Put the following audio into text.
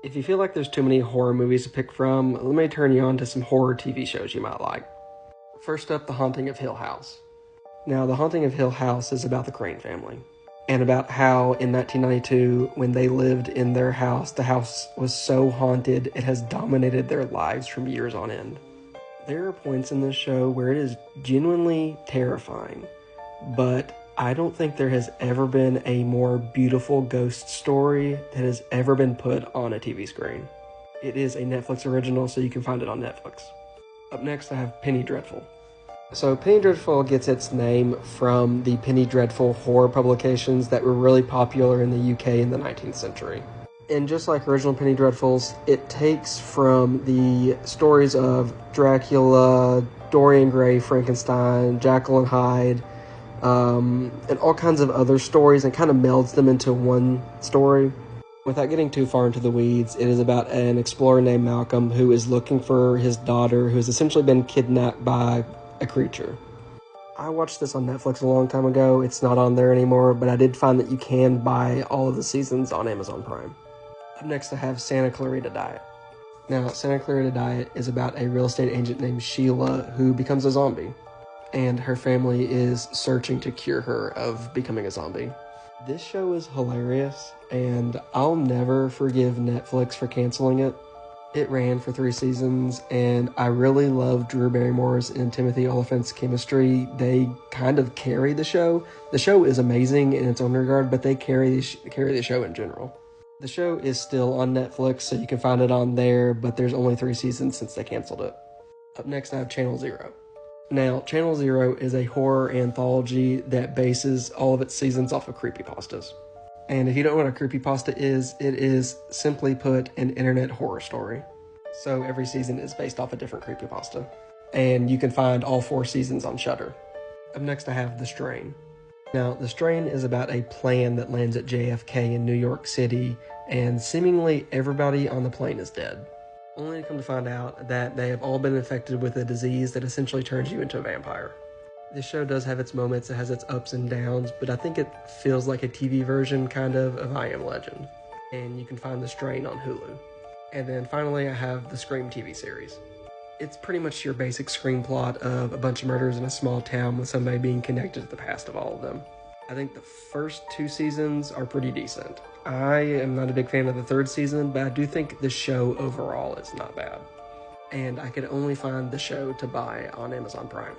If you feel like there's too many horror movies to pick from, let me turn you on to some horror TV shows you might like. First up, The Haunting of Hill House. Now, The Haunting of Hill House is about the Crane family, and about how in 1992, when they lived in their house, the house was so haunted it has dominated their lives from years on end. There are points in this show where it is genuinely terrifying, but I don't think there has ever been a more beautiful ghost story that has ever been put on a TV screen. It is a Netflix original, so you can find it on Netflix. Up next, I have Penny Dreadful. So Penny Dreadful gets its name from the Penny Dreadful horror publications that were really popular in the UK in the 19th century. And just like original Penny Dreadfuls, it takes from the stories of Dracula, Dorian Gray, Frankenstein, Jekyll and Hyde, and all kinds of other stories, and kind of melds them into one story. Without getting too far into the weeds, it is about an explorer named Malcolm who is looking for his daughter, who has essentially been kidnapped by a creature. I watched this on Netflix a long time ago. It's not on there anymore, but I did find that you can buy all of the seasons on Amazon Prime. Up next, I have Santa Clarita Diet. Now, Santa Clarita Diet is about a real estate agent named Sheila who becomes a zombie, and her family is searching to cure her of becoming a zombie. This show is hilarious, and I'll never forgive Netflix for canceling it. It ran for 3 seasons, and I really love Drew Barrymore's and Timothy Olyphant's chemistry. They kind of carry the show. The show is amazing in its own regard, but they carry the show in general. The show is still on Netflix, so you can find it on there, but there's only 3 seasons since they canceled it. Up next, I have Channel Zero. Now, Channel Zero is a horror anthology that bases all of its seasons off of creepypastas. And if you don't know what a creepypasta is, it is, simply put, an internet horror story. So every season is based off a different creepypasta. And you can find all 4 seasons on Shudder. Up next, I have The Strain. Now, The Strain is about a plane that lands at JFK in New York City, and seemingly everybody on the plane is dead. Only to come to find out that they have all been infected with a disease that essentially turns you into a vampire. This show does have its moments, it has its ups and downs, but I think it feels like a TV version, kind of I Am Legend. And you can find The Strain on Hulu. And then finally, I have the Scream TV series. It's pretty much your basic Scream plot of a bunch of murders in a small town with somebody being connected to the past of all of them. I think the first 2 seasons are pretty decent. I am not a big fan of the 3rd season, but I do think the show overall is not bad. And I could only find the show to buy on Amazon Prime.